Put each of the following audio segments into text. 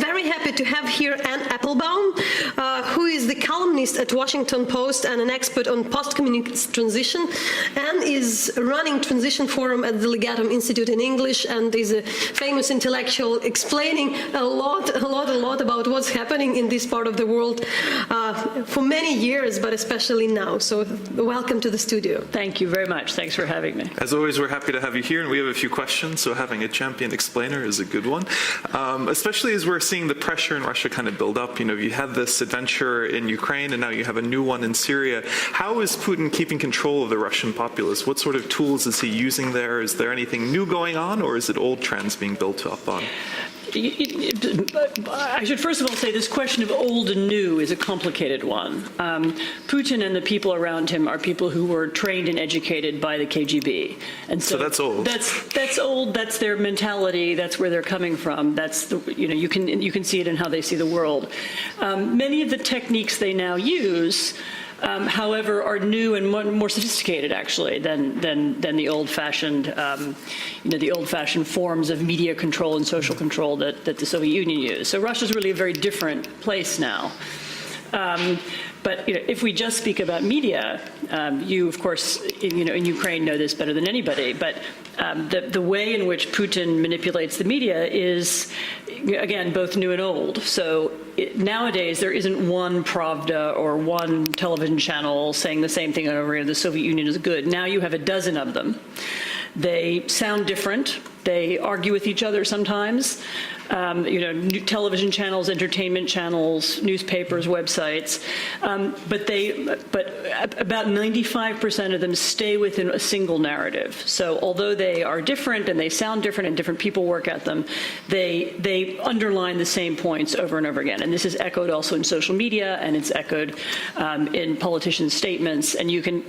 very happy to have here Anne Applebaum, who is the columnist at Washington Post and an expert on post-communist transition. Anne is running Transition Forum at the Legatum Institute in English and is a famous intellectual explaining a lot about what's happening in this part of the world for many years, but especially now. So welcome to the studio. Thank you very much. Thanks for having me. As always, we're happy to have you here, and we have a few questions, so having a champion explainer is a good one. Especially as we're seeing the pressure in Russia kind of build up. You know, you had this adventure in Ukraine, and now you have a new one in Syria. How is Putin keeping control of the Russian populace? What sort of tools is he using there? Is there anything new going on, or is it old trends being built up on? I should first of all say this question of old and new is a complicated one. Putin and the people around him are people who were trained and educated by the KGB, and so that's old. That's old. That's their mentality. That's where they're coming from. That's the, you can see it in how they see the world. Many of the techniques they now use, however, are new and more sophisticated, actually, than the old-fashioned, the old-fashioned forms of media control and social control that the Soviet Union used. So Russia's really a very different place now. But if we just speak about media, you, of course, in Ukraine know this better than anybody. But the way in which Putin manipulates the media is, again, both new and old. So nowadays there isn't one Pravda or one television channel saying the same thing over again. The Soviet Union is good. Now you have a dozen of them. They sound different. They argue with each other sometimes. New television channels, entertainment channels, newspapers, websites, but about 95% of them stay within a single narrative. So although they are different and they sound different and different people work at them, they underline the same points over and over again. And this is echoed also in social media, and it's echoed in politicians' statements. And you can,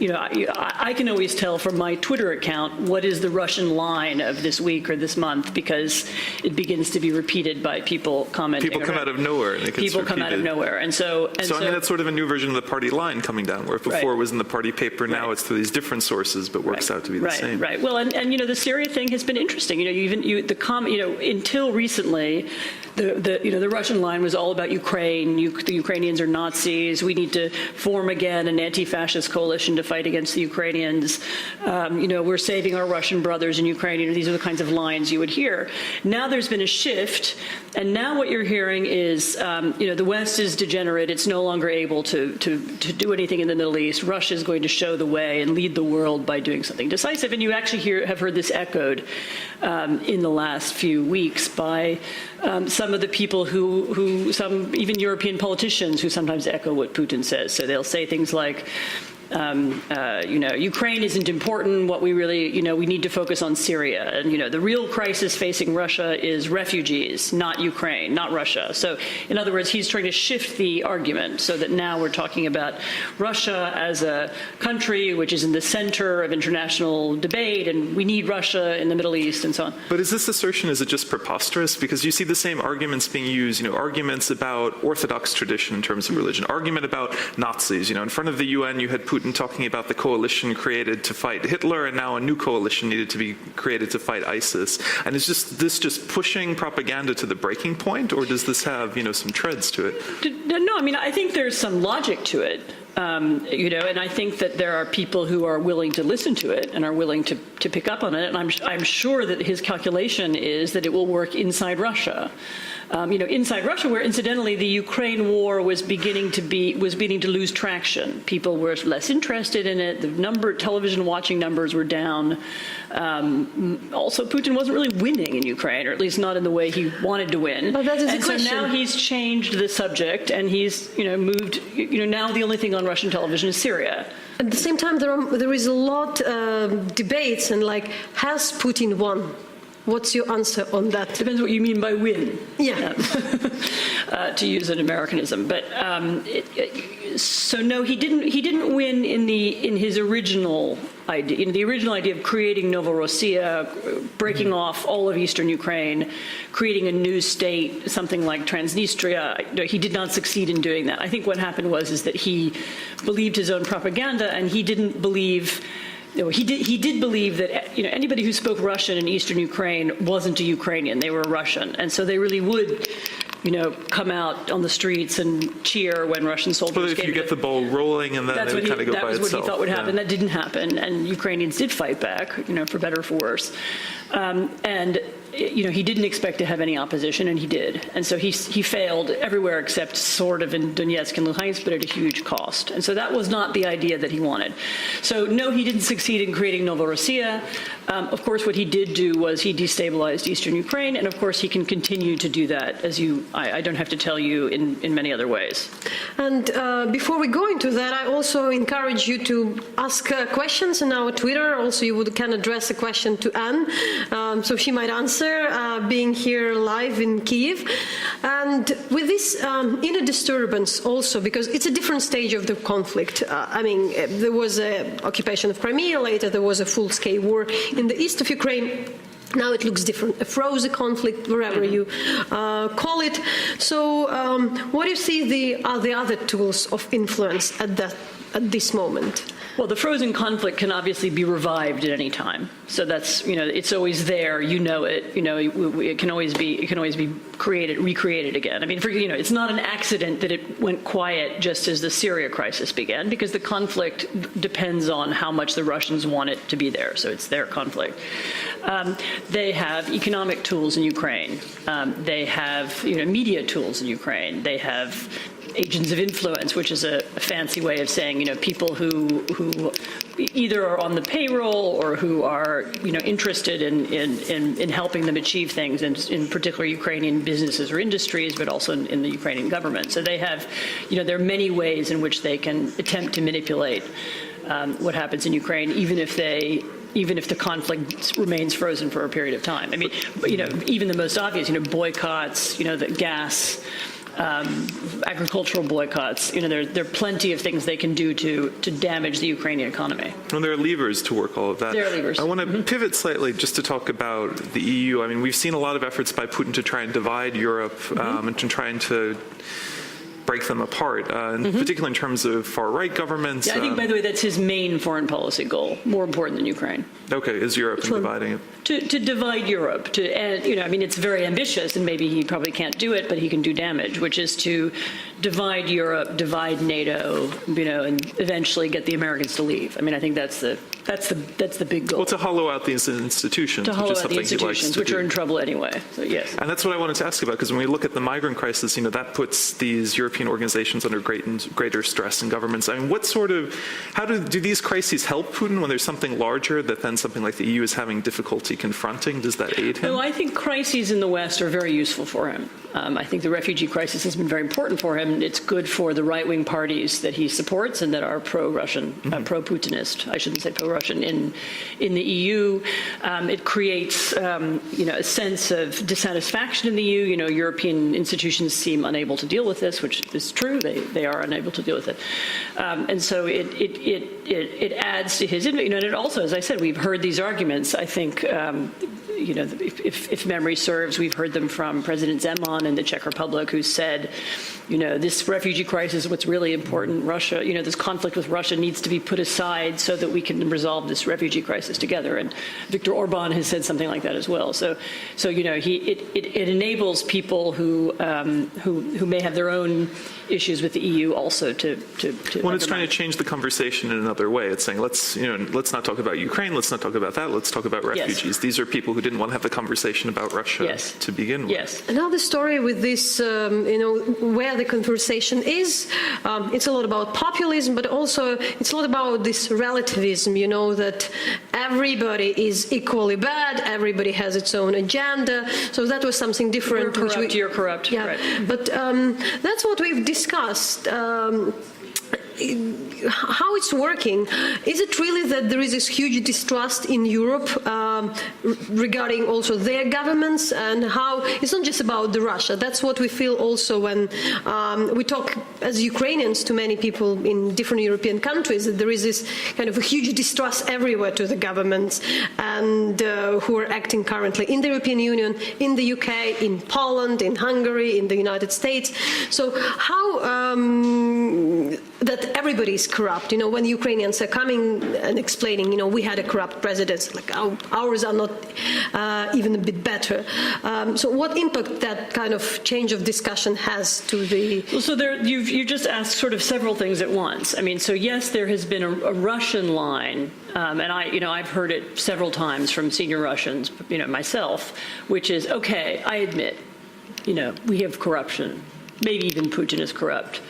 I can always tell from my Twitter account what is the Russian line of this week or this month, because it begins to be repeated by people commenting. People come out of nowhere. And people come out of nowhere, and so I mean, that's sort of a new version of the party line coming down, where before it was in the party paper, now it's through these different sources, but works out to be the same. Right. Well, and the Syria thing has been interesting. Until recently, the Russian line was all about Ukraine. The Ukrainians are Nazis. We need to form again an anti-fascist coalition to fight against the Ukrainians. We're saving our Russian brothers in Ukraine. These are the kinds of lines you would hear. Now there's been a shift, and now what you're hearing is, the West is degenerate. It's no longer able to do anything in the Middle East. Russia is going to show the way and lead the world by doing something decisive. And you actually have heard this echoed in the last few weeks by some of the people some even European politicians who sometimes echo what Putin says. So they'll say things like, Ukraine isn't important. What we really, we need to focus on Syria. And, the real crisis facing Russia is refugees, not Ukraine, not Russia. So, in other words, he's trying to shift the argument so that now we're talking about Russia as a country which is in the center of international debate, and we need Russia in the Middle East and so on. But is this assertion, is it just preposterous? Because you see the same arguments being used, arguments about Orthodox tradition in terms of religion, argument about Nazis. In front of the UN, you had Putin talking about the coalition created to fight Hitler, and now a new coalition needed to be created to fight ISIS. And is this just pushing propaganda to the breaking point, or does this have, some treads to it? No, I mean, I think there's some logic to it. And I think that there are people who are willing to listen to it and are willing to pick up on it. And I'm sure that his calculation is that it will work inside Russia. Inside Russia, where incidentally the Ukraine war was beginning to lose traction. People were less interested in it. The television watching numbers were down. Also, Putin wasn't really winning in Ukraine, or at least not in the way he wanted to win. But that is and so now he's changed the subject, and he's moved. Now the only thing on Russian television is Syria. At the same time, there is a lot of debates and has Putin won? What's your answer on that? Depends what you mean by win. Yeah. To use an Americanism, but so no, he didn't win in his original idea. The original idea of creating Novorossiya, breaking off all of eastern Ukraine, creating a new state, something like Transnistria. He did not succeed in doing that. I think what happened is that he believed his own propaganda, and he didn't believe. He did believe that anybody who spoke Russian in eastern Ukraine wasn't a Ukrainian; they were Russian, and so they really would come out on the streets and cheer when Russian soldiers But if you get the ball rolling and then it would kind of go by itself. That was what he thought would happen. That didn't happen, and Ukrainians did fight back, for better or for worse. And he didn't expect to have any opposition, and he did. And so he failed everywhere except sort of in Donetsk and Luhansk, but at a huge cost. And so that was not the idea that he wanted. So no, he didn't succeed in creating Novorossiya. Of course, what he did do was he destabilized eastern Ukraine, and of course he can continue to do that, as I don't have to tell you, in many other ways. And before we go into that, I also encourage you to ask questions on our Twitter. Also, you can address a question to Anne, so she might answer, being here live in Kyiv. And with this inner disturbance also, because it's a different stage of the conflict. There was an occupation of Crimea, later there was a full-scale war in the east of Ukraine. Now it looks different, a frozen conflict, wherever you call it. So what do you see are the other tools of influence at this moment? Well, the frozen conflict can obviously be revived at any time. So that's, it's always there. It. It can always be recreated again. It's not an accident that it went quiet just as the Syria crisis began, because the conflict depends on how much the Russians want it to be there. So it's their conflict. They have economic tools in Ukraine. They have, media tools in Ukraine. They have agents of influence, which is a fancy way of saying, people who either are on the payroll or who are, interested in helping them achieve things, and in particular Ukrainian businesses or industries, but also in the Ukrainian government. So they have, there are many ways in which they can attempt to manipulate what happens in Ukraine, even if the conflict remains frozen for a period of time. Even the most obvious, boycotts, the gas, agricultural boycotts. There are plenty of things they can do to damage the Ukrainian economy. Well, there are levers to work all of that. There are levers. I want to pivot slightly just to talk about the EU. We've seen a lot of efforts by Putin to try and divide Europe and to trying to break them apart, particularly in terms of far-right governments. Yeah, I think, by the way, that's his main foreign policy goal, more important than Ukraine. Okay, is Europe and dividing it? To divide Europe. It's very ambitious, and maybe he probably can't do it, but he can do damage, which is to divide Europe, divide NATO, and eventually get the Americans to leave. I think that's the big goal. Well, to hollow out these institutions, to hollow which is out the something he likes institutions, to which do. are in trouble anyway. So yes. And that's what I wanted to ask about, because when we look at the migrant crisis, that puts these European organizations under greater stress and governments. How do these crises help Putin when there's something larger that then something like the EU is having difficulty confronting? Does that aid him? No, I think crises in the West are very useful for him. I think the refugee crisis has been very important for him. It's good for the right-wing parties that he supports and that are pro-Russian, pro-Putinist, I shouldn't say pro-Russian, in the EU. It creates, a sense of dissatisfaction in the EU. European institutions seem unable to deal with this, which is true. They are unable to deal with it. And so it adds to his, and it also, as I said, we've heard these arguments, I think, if memory serves, we've heard them from President Zeman in the Czech Republic, who said, this refugee crisis is what's really important. Russia, this conflict with Russia needs to be put aside so that we can resolve this refugee crisis together. And Viktor Orban has said something like that as well. So it enables people who may have their own issues with the EU also to When it's trying to change the conversation in another way, it's saying let's not talk about Ukraine, let's not talk about that, let's talk about refugees. Yes. These are people who didn't want to have the conversation about Russia to begin with. Yes. Another story with this, where the conversation is, it's a lot about populism, but also it's a lot about this relativism, that everybody is equally bad, everybody has its own agenda. So that was something different. You're corrupt. Yeah, right. But that's what we've discussed. How it's working. Is it really that there is this huge distrust in Europe regarding also their governments, and how it's not just about the Russia? That's what we feel also when we talk as Ukrainians to many people in different European countries, that there is this kind of a huge distrust everywhere to the governments and who are acting currently in the European Union, in the UK, in Poland, in Hungary, in the United States. So how that everybody is corrupt. When the Ukrainians are coming and explaining, we had a corrupt president, like ours are not even a bit better. So what impact that kind of change of discussion has to the... Well, so you just asked sort of several things at once. I mean, so yes, there has been a Russian line, and I've heard it several times from senior Russians, myself, which is, okay, I admit, we have corruption. Maybe even Putin is corrupt.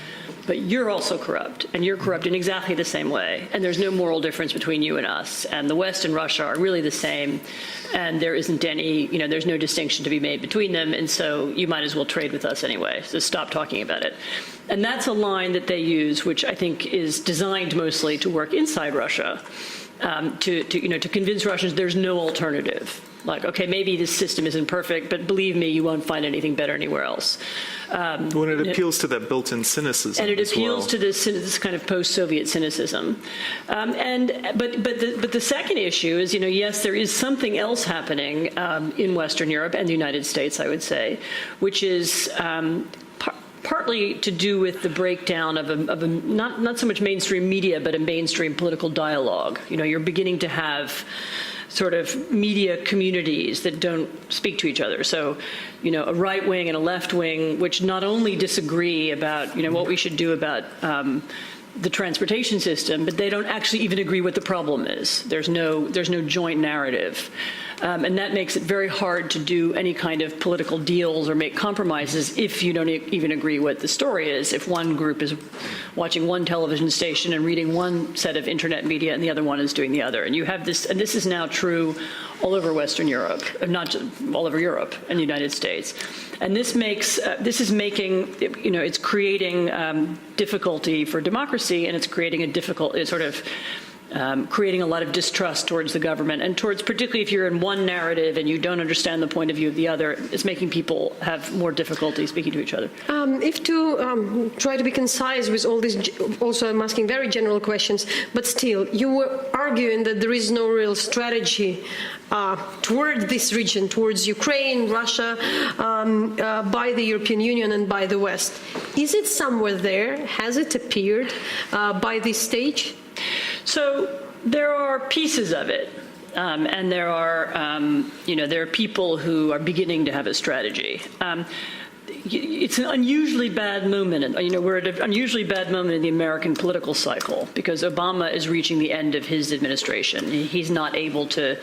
But you're also corrupt, and you're corrupt in exactly the same way. And there's no moral difference between you and us. And the West and Russia are really the same. And there isn't any, there's no distinction to be made between them. And so you might as well trade with us anyway. So stop talking about it. And that's a line that they use, which I think is designed mostly to work inside Russia, to convince Russians there's no alternative. Like, okay, maybe this system isn't perfect, but believe me, you won't find anything better anywhere else. When it appeals to that built-in cynicism, and it appeals to this kind of post-Soviet cynicism. But the second issue is, yes, there is something else happening in Western Europe and the United States, I would say, which is partly to do with the breakdown of a not so much mainstream media, but a mainstream political dialogue. You're beginning to have sort of media communities that don't speak to each other. So, a right wing and a left wing, which not only disagree about, what we should do about the transportation system, but they don't actually even agree what the problem is. There's no joint narrative. And that makes it very hard to do any kind of political deals or make compromises if you don't even agree what the story is. If one group is watching one television station and reading one set of internet media and the other one is doing the other. And you have this, and this is now true all over Western Europe, not just all over Europe and the United States. And this makes, it's creating difficulty for democracy, and it's creating creating a lot of distrust towards the government and towards, particularly if you're in one narrative and you don't understand the point of view of the other, it's making people have more difficulty speaking to each other. If to try to be concise with all this, also I'm asking very general questions, but still, you were arguing that there is no real strategy toward this region, towards Ukraine, Russia, by the European Union and by the West. Is it somewhere there? Has it appeared by this stage? So there are pieces of it, and there are people who are beginning to have a strategy. It's an unusually bad moment. We're at an unusually bad moment in the American political cycle because Obama is reaching the end of his administration. He's not able to.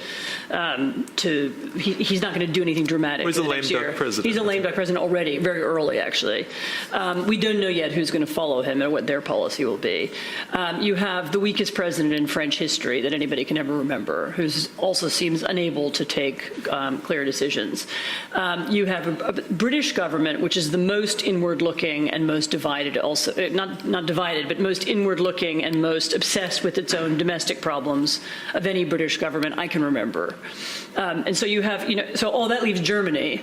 He's not going to do anything dramatic. He's a lame duck president. He's a lame duck president already, very early, actually. We don't know yet who's going to follow him and what their policy will be. You have the weakest president in French history that anybody can ever remember, who also seems unable to take clear decisions. You have a British government, which is the most inward-looking and most divided, also not divided, but most inward-looking and most obsessed with its own domestic problems of any British government I can remember. And so you have, so all that leaves Germany.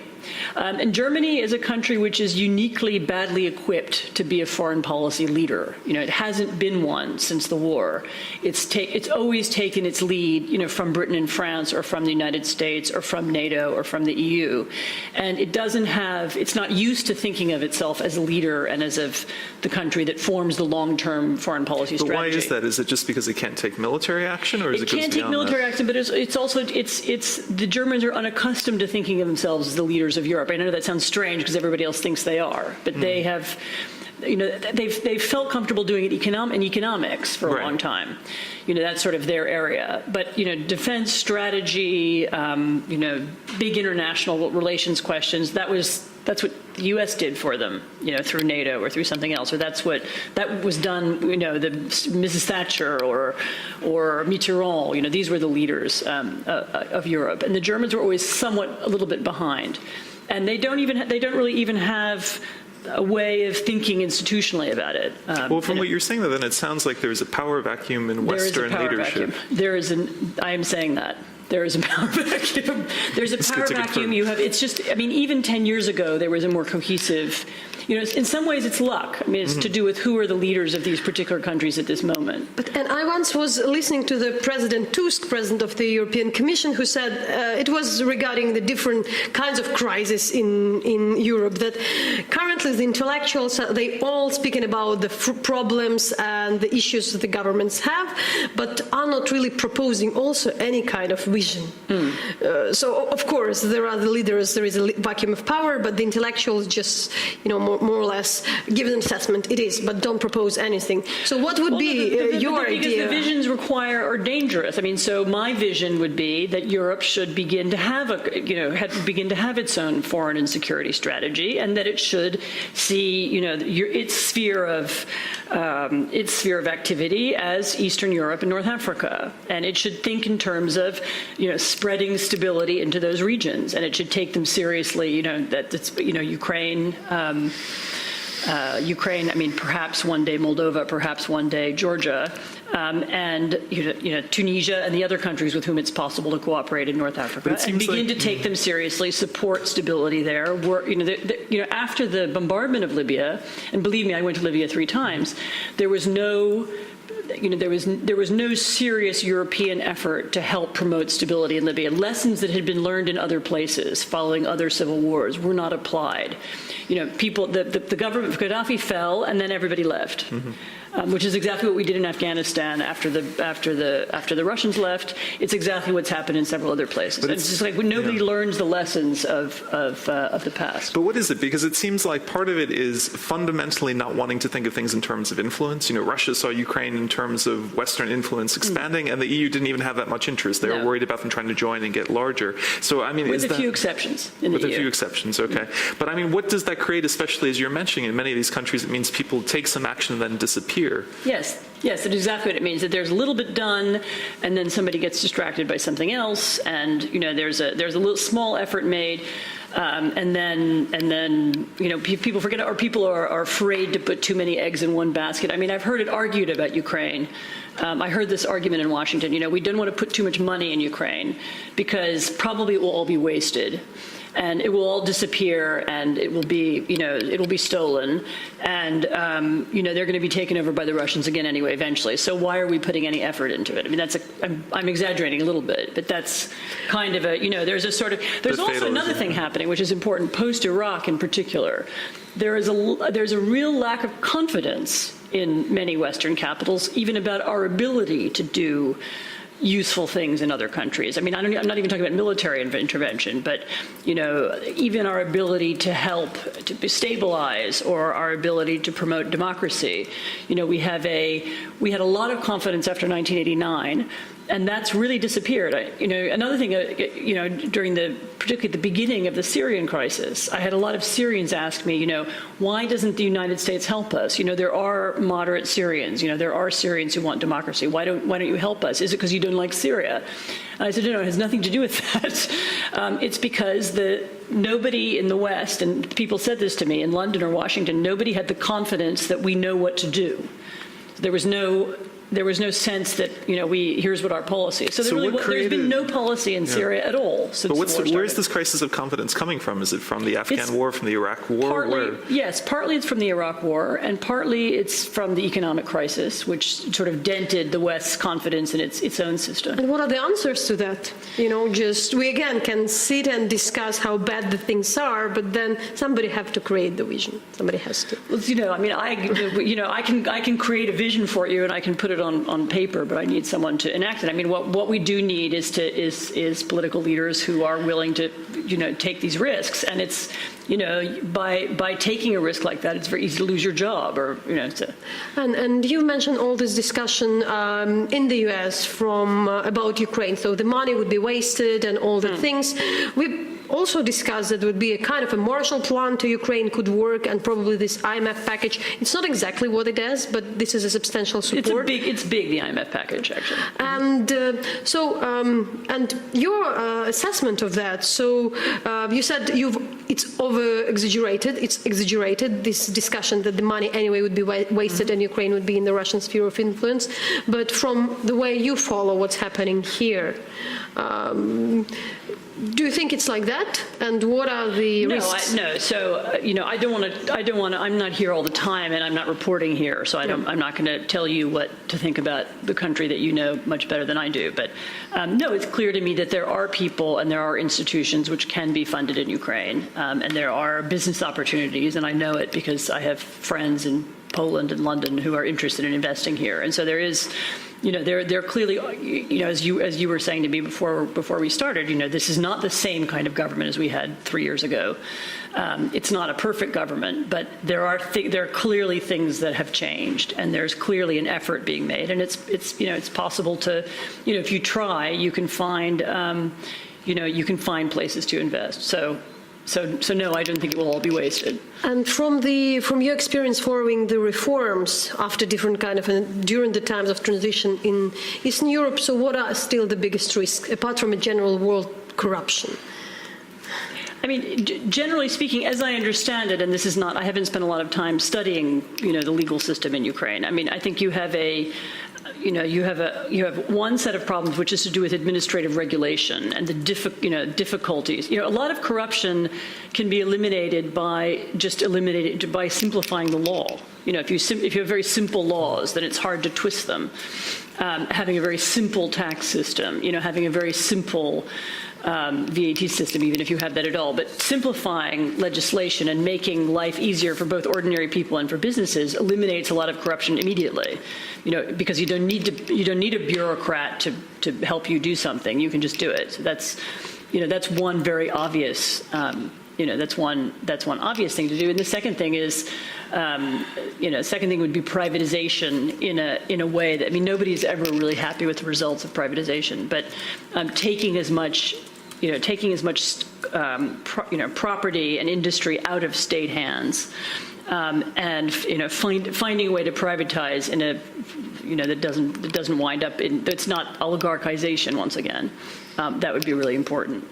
And Germany is a country which is uniquely badly equipped to be a foreign policy leader. It hasn't been one since the war. It's always taken its lead, from Britain and France or from the United States or from NATO or from the EU. And it's not used to thinking of itself as a leader and as of the country that forms the long-term foreign policy strategy. But why is that? Is it just because it can't take military action, or is it can't take military action, but it's also the Germans are unaccustomed to thinking of themselves as the leaders of Europe. I know that sounds strange because everybody else thinks they are, but they have, they've felt comfortable doing it in economics for a long time. That's sort of their area. But defense strategy, big international relations questions. That's what the U.S. did for them, through NATO or through something else, or that was done, the Mrs. Thatcher or Mitterrand. These were the leaders of Europe, and the Germans were always a little bit behind, and they don't really even have a way of thinking institutionally about it. Well, from what you're saying, though, then it sounds like there's a power vacuum in Western leadership. I am saying that. There is a power vacuum. There's a power vacuum. Even 10 years ago, there was a more cohesive in some ways it's luck. I mean, it's to do with who are the leaders of these particular countries at this moment. And I once was listening to the President Tusk, President of the European Commission, who said it was regarding the different kinds of crises in Europe, that currently the intellectuals, they all speaking about the problems and the issues that the governments have, but are not really proposing also any kind of vision. So, of course, there are the leaders, there is a vacuum of power, but the intellectuals just, more or less give an assessment, it is, but don't propose anything. So what would be your idea? Because the visions are dangerous. I mean, so my vision would be that Europe should begin to have its own foreign and security strategy, and that it should see, its sphere of activity as Eastern Europe and North Africa, and it should think in terms of, spreading stability into those regions, and it should take them seriously. That it's, Ukraine, I mean, perhaps one day Moldova, perhaps one day Georgia, and Tunisia and the other countries with whom it's possible to cooperate in North Africa, and begin to take them seriously, support stability there. After the bombardment of Libya, and believe me, I went to Libya 3 times, there was no serious European effort to help promote stability in Libya. Lessons that had been learned in other places following other civil wars were not applied. The government of Gaddafi fell, and then everybody left. Which is exactly what we did in Afghanistan after the Russians left. It's exactly what's happened in several other places. And it's just like nobody learns the lessons of the past. But what is it? Because it seems like part of it is fundamentally not wanting to think of things in terms of influence. Russia saw Ukraine in terms of Western influence expanding, and the EU didn't even have that much interest. They were worried about them trying to join and get larger. So I mean, with a few exceptions in the EU. With a few exceptions, okay. But I mean, what does that create, especially as you're mentioning in many of these countries? It means people take some action and then disappear. Yes, that's exactly what it means. That there's a little bit done, and then somebody gets distracted by something else, and there's a little small effort made, and then people forget, or people are afraid to put too many eggs in one basket. I mean, I've heard it argued about Ukraine. I heard this argument in Washington. We don't want to put too much money in Ukraine because probably it will all be wasted. And it will all disappear, and it will be stolen, and they're going to be taken over by the Russians again anyway eventually. So why are we putting any effort into it? I mean, I'm exaggerating a little bit, but that's kind of there's also another thing happening which is important post-Iraq in particular. There's a real lack of confidence in many Western capitals, even about our ability to do useful things in other countries. I mean, I'm not even talking about military intervention, but, even our ability to help to stabilize, or our ability to promote democracy. We had a lot of confidence after 1989, and that's really disappeared. Another thing, particularly at the beginning of the Syrian crisis, I had a lot of Syrians ask me, why doesn't the United States help us? There are moderate Syrians. There are Syrians who want democracy. Why don't you help us? Is it because you don't like Syria? And I said, no, it has nothing to do with that. It's because nobody in the West, and people said this to me in London or Washington, nobody had the confidence that we know what to do. There was no sense that, here's what our policy is. So there's been no policy in Syria at all since the war started. But where's this crisis of confidence coming from? Is it from the Afghan war, from the Iraq war? Yes, partly it's from the Iraq war, and partly it's from the economic crisis, which sort of dented the West's confidence in its own system. And what are the answers to that? We again can sit and discuss how bad the things are, but then somebody have to create the vision. Somebody has to. Well, I can create a vision for you, and I can put it on paper, but I need someone to enact it. I mean, what we do need is political leaders who are willing to, take these risks. And it's, by taking a risk like that, it's very easy to lose your job, or, And you mentioned all this discussion in the U.S. about Ukraine. So the money would be wasted and all the things. We also discussed that would be a kind of a Marshall Plan to Ukraine could work, and probably this IMF package. It's not exactly what it is, but this is a substantial support. It's big, the IMF package, actually. And and your assessment of that. So you said you've it's over-exaggerated. It's exaggerated, this discussion that the money anyway would be wasted and Ukraine would be in the Russian sphere of influence. But from the way you follow what's happening here, do you think it's like that? And what are the risks? No. So, I don't want to, I'm not here all the time and I'm not reporting here. So I'm not going to tell you what to think about the country that you know much better than I do. But no, it's clear to me that there are people and there are institutions which can be funded in Ukraine. And there are business opportunities. And I know it because I have friends in Poland and London who are interested in investing here. And so there is, they're clearly, as you were saying to me before we started, this is not the same kind of government as we had 3 years ago. It's not a perfect government, but there are clearly things that have changed, and there's clearly an effort being made, and it's possible to, if you try, you can find places to invest. So no, I don't think it will all be wasted. And from your experience following the reforms after different during the times of transition in Eastern Europe, so what are still the biggest risks, apart from a general world corruption? I mean, generally speaking, as I understand it, and this is not, I haven't spent a lot of time studying, the legal system in Ukraine. I mean, I think you have you have one set of problems which is to do with administrative regulation and the difficulties. A lot of corruption can be eliminated by simplifying the law. If you have very simple laws, then it's hard to twist them. Having a very simple tax system, having a very simple VAT system, even if you have that at all, but simplifying legislation and making life easier for both ordinary people and for businesses eliminates a lot of corruption immediately. Because you don't need a bureaucrat to help you do something. You can just do it. So that's one very obvious. That's one obvious thing to do. And the second thing is, second thing would be privatization in a way that, nobody's ever really happy with the results of privatization, but taking as much property and industry out of state hands, and finding a way to privatize in a that doesn't wind up in, that's not oligarchization once again. That would be really important.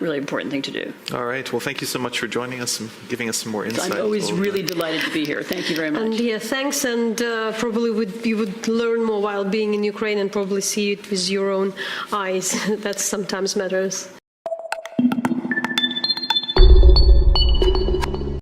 Really important thing to do. All right. Well, thank you so much for joining us and giving us some more insight. I'm always really delighted to be here. Thank you very much. And thanks. And probably you would learn more while being in Ukraine and probably see it with your own eyes. That sometimes matters.